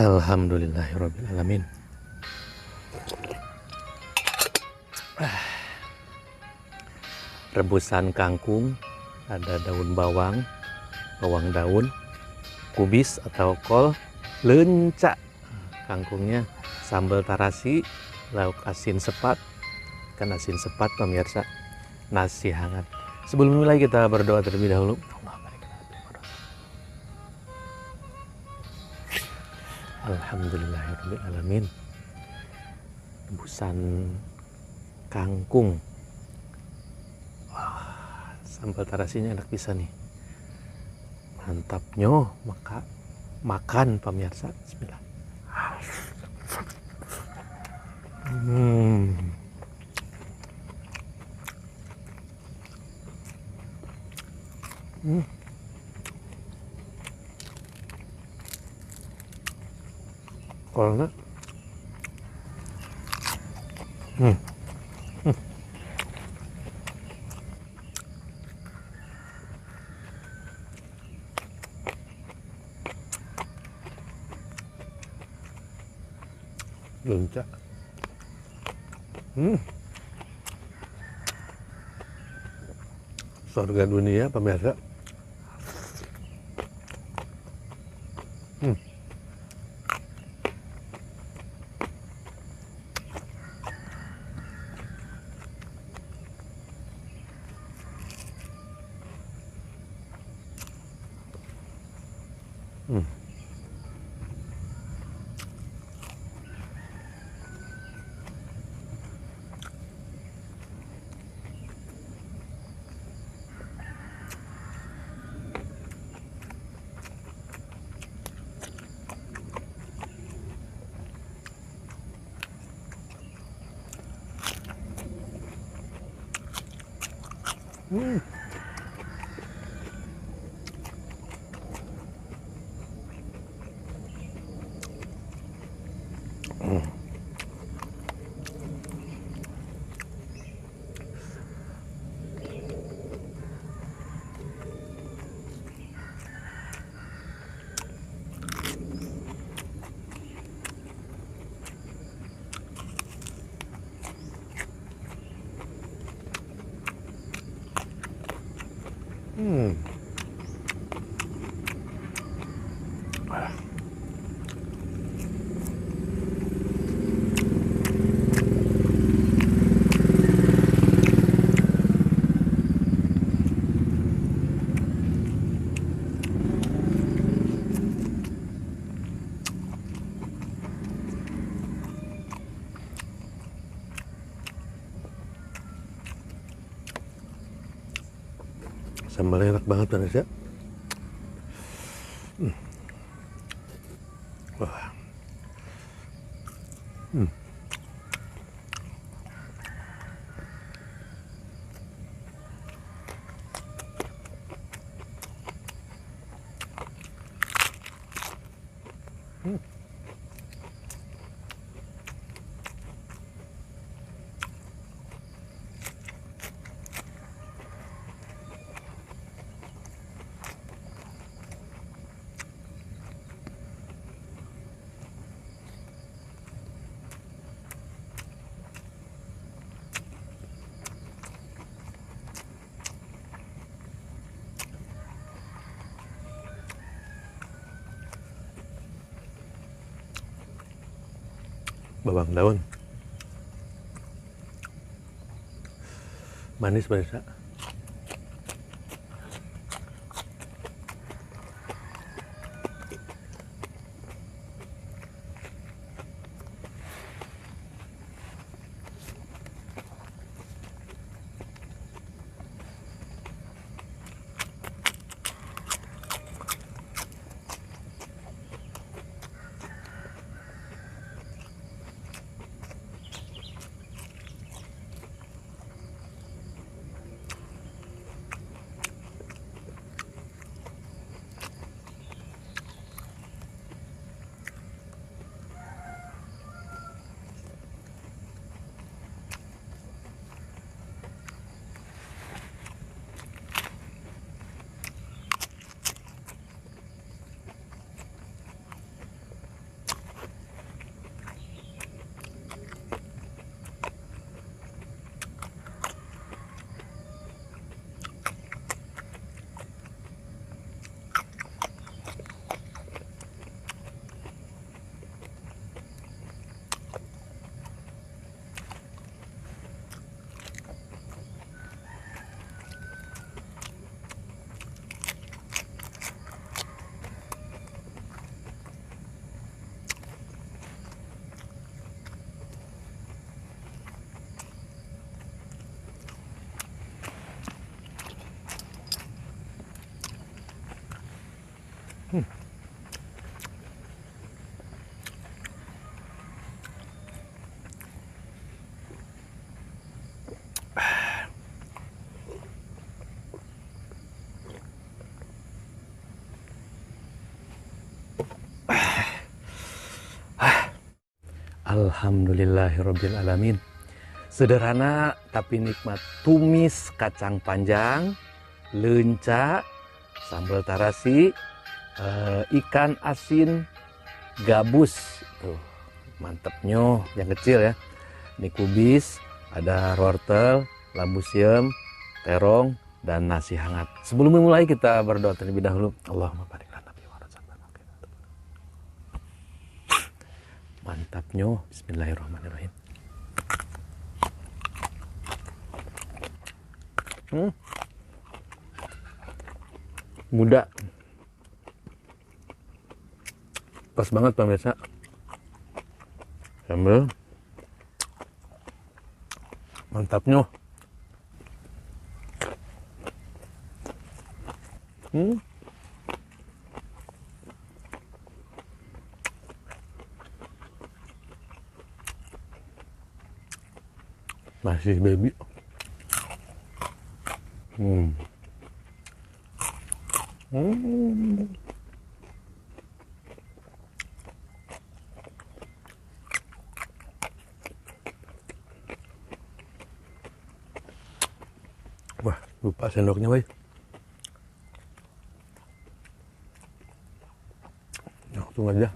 Alhamdulillahirabbil alamin. Rebusan kangkung, ada daun bawang, bawang daun, kubis atau kol, lenca kangkungnya, sambal tarasi, lauk asin sepat, ikan asin sepat pemirsa, nasi hangat. Sebelum mulai kita berdoa terlebih dahulu. Alhamdulillahirabbil alamin. Rebusan kangkung. Wah, sambal tarasinya enak bisa nih. Mantapnya, maka makan pemirsa. Bismillah. Hmm. Hmm. Kolnya lenca. Surga dunia pemirsa. Sambalnya enak banget pemirsa. Wah. Bawang daun manis pemirsa. Alhamdulillahirabbil alamin. Sederhana tapi nikmat. Tumis kacang panjang, leunca, sambal tarasi, ikan asin gabus. Tuh, mantepnya yang kecil ya. Ini kubis, ada wortel, labu siam, terong, dan nasi hangat. Sebelum memulai kita berdoa terlebih dahulu. Allahumma barik lana fi ma razaqtana. Mantapnya. Bismillahirrahmanirrahim. Muda. Pas banget pemirsa. Sambal. Mantapnya. Masih baby. Wah, lupa sendoknya, boy. Langsung aja.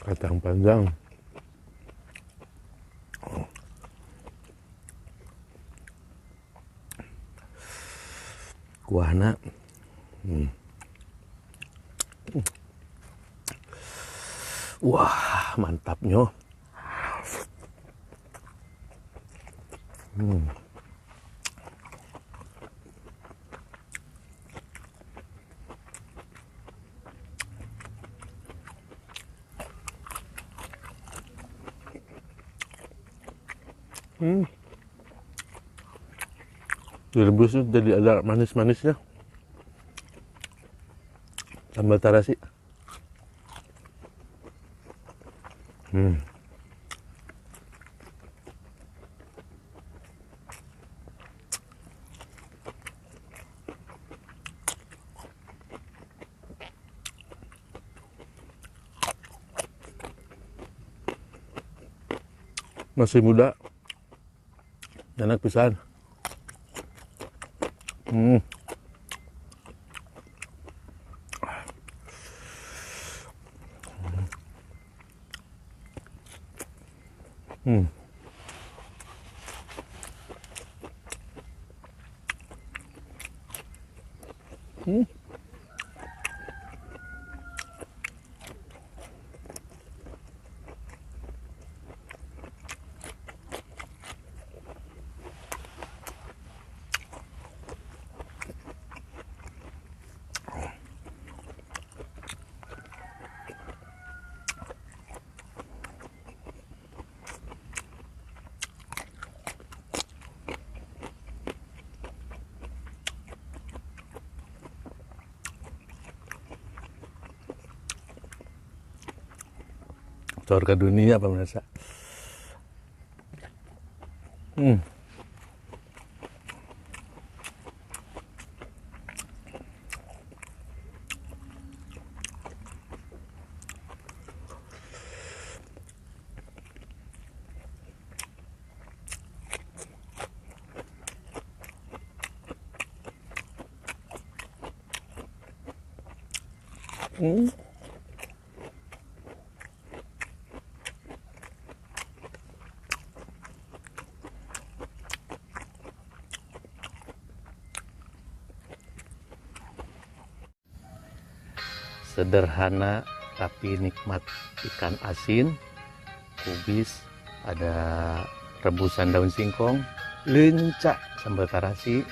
Kacang panjang. Kuahna. Wah, mantapnya. Direbus itu jadi ada manis-manisnya. Sambal tarasi. Masih muda. Enak pisan. Surga dunia pemirsa. Sederhana tapi nikmat. Ikan asin, kubis, ada rebusan daun singkong, leunca, sambal tarasi,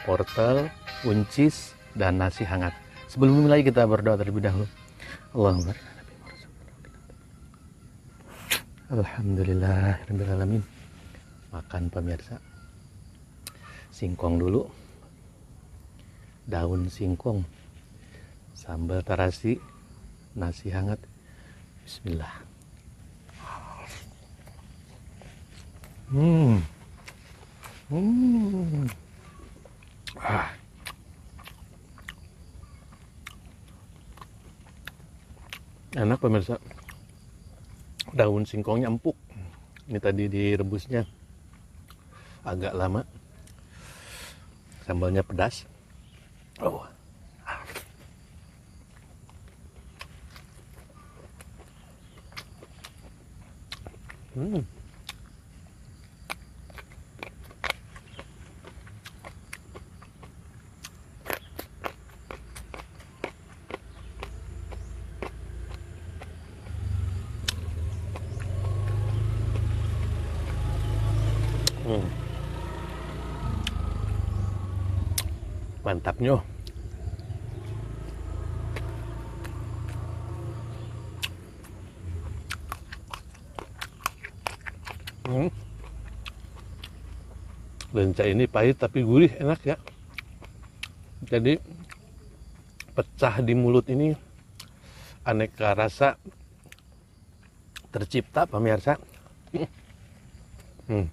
wortel, buncis, dan nasi hangat. Sebelum mulai kita berdoa terlebih dahulu. Allahumma barik lana fi ma razaqtana. Alhamdulillahirabbil alamin. Makan pemirsa. Singkong dulu. Daun singkong. Sambal tarasi, nasi hangat. Bismillah. Enak pemirsa, daun singkongnya empuk. Ini tadi direbusnya agak lama, sambalnya pedas. Oh. Hmm. Hmm. Mantapnya. Lenca ini pahit tapi gurih, enak ya. Jadi pecah di mulut ini, aneka rasa tercipta pemirsa. Hmm.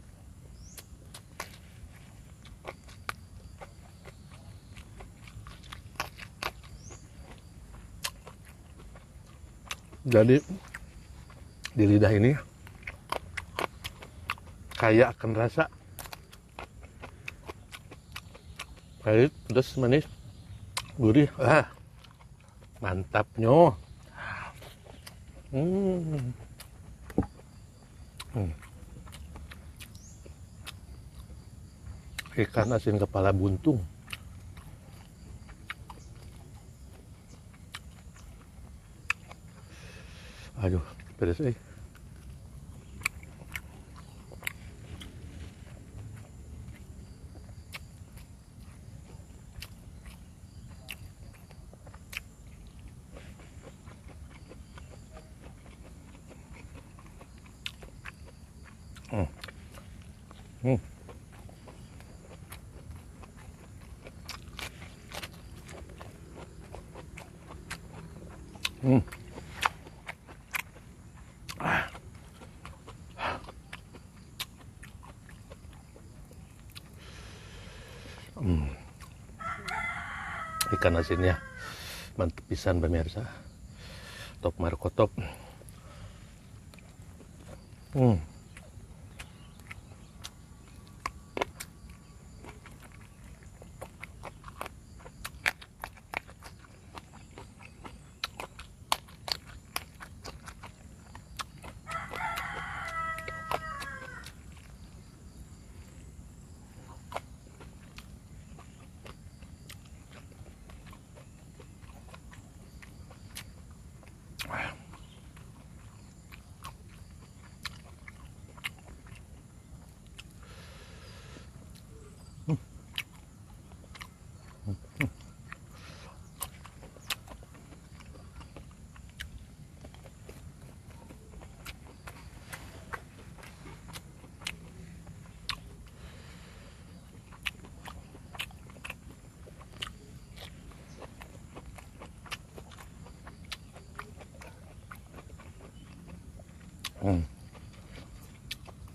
Jadi di lidah ini kaya akan rasa pahit, pedas, manis, gurih. Mantapnya. Ikan asin kepala buntung. Aduh, pedas. Ikan asinnya mantep pisan pemirsa. Top markotop.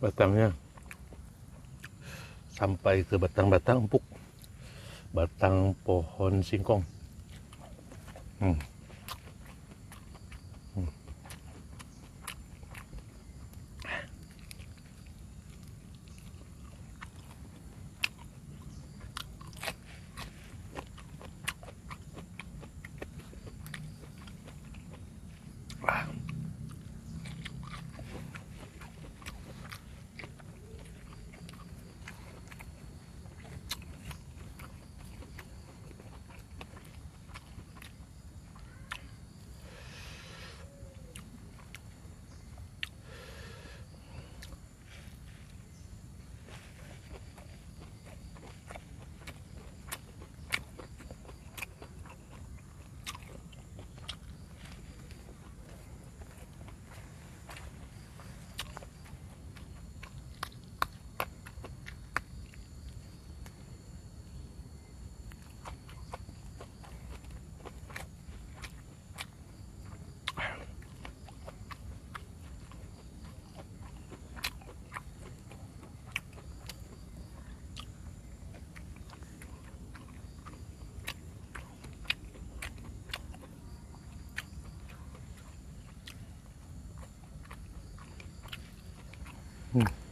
Batangnya sampai ke batang-batang empuk, batang pohon singkong. Hmm.